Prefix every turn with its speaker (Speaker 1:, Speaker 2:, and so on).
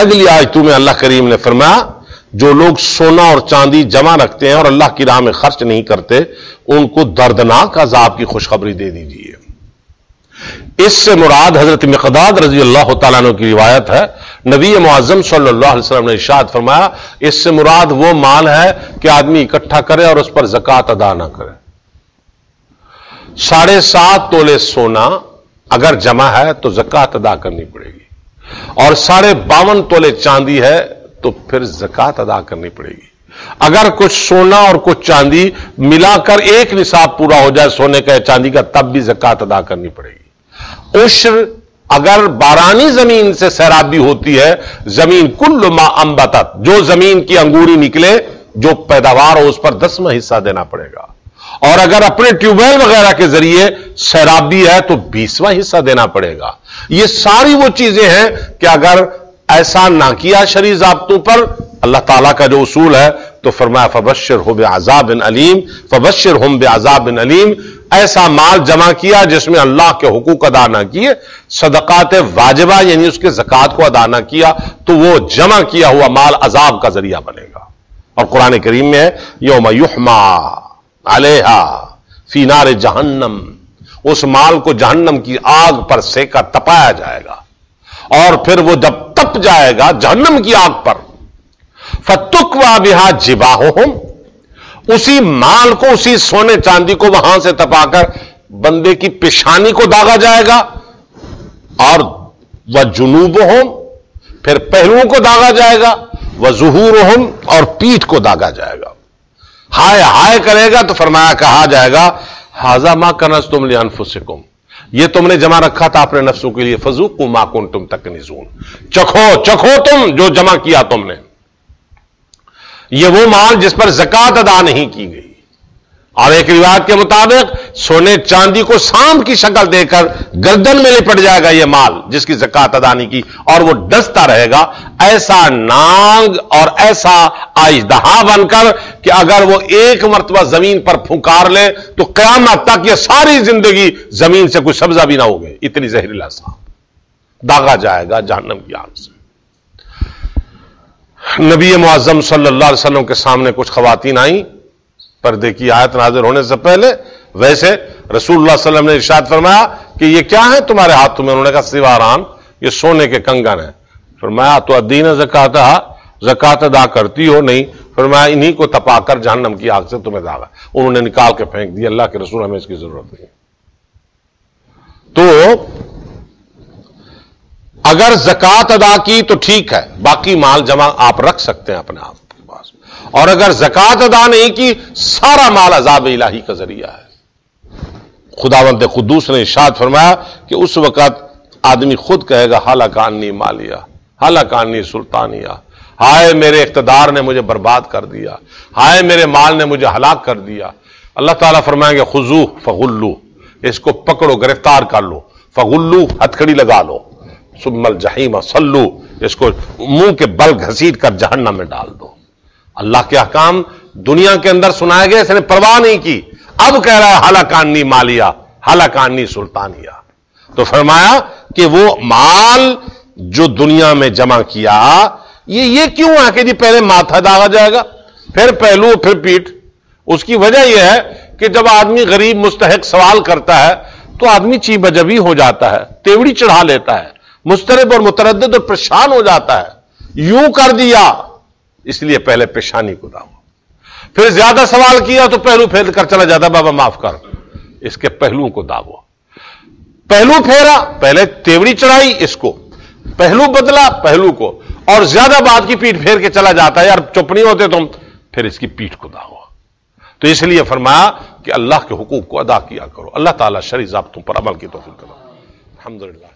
Speaker 1: اگلی آیتوں میں اللہ کریم نے فرمایا جو لوگ سونا اور چاندی جمع رکھتے ہیں اور اللہ کی راہ میں خرچ نہیں کرتے ان کو دردناک عذاب کی خوشخبری دے دیجیے۔ اس سے مراد حضرت مقداد رضی اللہ تعالیٰ عنہ کی روایت ہے، نبی معظم صلی اللہ علیہ وسلم نے ارشاد فرمایا اس سے مراد وہ مال ہے کہ آدمی اکٹھا کرے اور اس پر زکوٰۃ ادا نہ کرے۔ 7.5 تولے سونا اگر جمع ہے تو زکوٰۃ ادا کرنی پڑے گی، اور 52.5 تولے چاندی ہے تو پھر زکوٰۃ ادا کرنی پڑے گی۔ اگر کچھ سونا اور کچھ چاندی ملا کر ایک نصاب پورا ہو جائے سونے کا یا چاندی کا تب بھی زکوٰۃ ادا کرنی پڑے گی۔ عشر اگر بارانی زمین سے سیرابی ہوتی ہے، زمین کل ما انبتت، جو زمین کی انگوری نکلے جو پیداوار ہو اس پر 10واں حصہ دینا پڑے گا، اور اگر اپنے ٹیوب ویل وغیرہ کے ذریعے سیرابی ہے تو 20واں حصہ دینا پڑے گا۔ یہ ساری وہ چیزیں ہیں کہ اگر ایسا نہ کیا شرعی ضابطوں پر اللہ تعالیٰ کا جو اصول ہے تو فرمایا فبشرہ بعذاب علیم، فبشرہم بعذاب علیم۔ ایسا مال جمع کیا جس میں اللہ کے حقوق ادا نہ کیے، صدقات واجبہ یعنی اس کے زکوٰۃ کو ادا نہ کیا، تو وہ جمع کیا ہوا مال عذاب کا ذریعہ بنے گا۔ اور قرآن کریم میں ہے یوم یحما علیہا فی نار جہنم، اس مال کو جہنم کی آگ پر سینکا تپایا جائے گا، اور پھر وہ جب تپ جائے گا جہنم کی آگ پر، فتکوی بہا جباہہم، اسی مال کو اسی سونے چاندی کو وہاں سے تپا کر بندے کی پیشانی کو داغا جائے گا، اور وجنوبہم، پھر پہلوؤں کو داغا جائے گا، وظہورہم، اور پیٹھ کو داغا جائے گا۔ ہائے ہائے کرے گا تو فرمایا کہا جائے گا ھذا ما کنزتم لانفسکم، یہ تم نے جمع رکھا تھا اپنے نفسوں کے لیے، فذوقوا ما کنتم تکنزون، چکھو تم جو جمع کیا تم نے۔ یہ وہ مال جس پر زکوٰۃ ادا نہیں کی گئی، اور ایک روایت کے مطابق سونے چاندی کو سانپ کی شکل دے کر گردن میں لپٹ جائے گا یہ مال جس کی زکوٰۃ ادا نہیں کی، اور وہ ڈستا رہے گا ایسا نانگ اور ایسا اژدہا بن کر کہ اگر وہ ایک مرتبہ زمین پر پھنکار لے تو قیامت تک یہ ساری زندگی زمین سے کوئی سبزہ بھی نہ ہوگی، اتنی زہریلا سانپ داغا جائے گا جہنم کی آگ سے۔ نبی معظم صلی اللہ علیہ وسلم کے سامنے کچھ خواتین آئیں پردے کی آیت نازل ہونے سے پہلے، ویسے رسول اللہ صلی اللہ علیہ وسلم نے ارشاد فرمایا کہ یہ کیا ہے تمہارے ہاتھوں میں؟ انہوں نے کہا سواران، یہ سونے کے کنگن ہیں۔ فرمایا تو ادین زکاتہ، زکات ادا کرتی ہو؟ نہیں۔ فرمایا انہی کو تپا کر جہنم کی آگ سے تمہیں داغا۔ انہوں نے نکال کے پھینک دیا، اللہ کے رسول ہمیں اس کی ضرورت نہیں۔ تو اگر زکات ادا کی تو ٹھیک ہے، باقی مال جمع آپ رکھ سکتے ہیں اپنے آپ کے پاس، اور اگر زکات ادا نہیں کی سارا مال عذاب الہی کا ذریعہ ہے۔ خداوند قدوس نے ارشاد فرمایا کہ اس وقت آدمی خود کہے گا ہلک عنی مالیہ، ہلک عنی سلطانیہ، ہائے میرے اقتدار نے مجھے برباد کر دیا، ہائے میرے مال نے مجھے ہلاک کر دیا۔ اللہ تعالیٰ فرمائیں گے خذوہ فغلوہ، اس کو پکڑو گرفتار کر لو، فغلوہ ہتھکڑی لگا لو، ثم الجحیم صلو، اس کو منہ کے بل گھسیٹ کر جہنم میں ڈال دو۔ اللہ کے احکام دنیا کے اندر سنائے گئے، اس نے پرواہ نہیں کی، اب کہہ رہا ہے ہلک عنی مالیہ، ہلک عنی سلطانیہ۔ تو فرمایا کہ وہ مال جو دنیا میں جمع کیا یہ کیوں ہے کہ جی پہلے ماتھا داغا جائے گا، پھر پہلو، پھر پیٹھ؟ اس کی وجہ یہ ہے کہ جب آدمی غریب مستحق سوال کرتا ہے تو آدمی چی بجبی ہو جاتا ہے، تیوڑی چڑھا لیتا ہے، مضطرب اور متردد اور پریشان ہو جاتا ہے، یوں کر دیا، اس لیے پہلے پیشانی کو داغو، پھر زیادہ سوال کیا تو پہلو پھیر کر چلا جاتا، بابا معاف کر، اس کے پہلوؤں کو داغو۔ پہلو پھیرا، پہلے تیوڑی چڑھائی، اس کو پہلو بدلا، پہلو کو، اور زیادہ بات کی پیٹھ پھیر کے چلا جاتا ہے، یار چپ نہیں ہوتے تم، پھر اس کی پیٹھ کو داغو۔ تو اس لیے فرمایا کہ اللہ کے حقوق کو ادا کیا کرو، اللہ تعالیٰ شرعی ضابطوں پر عمل کی توفیق کرو۔ الحمدللہ۔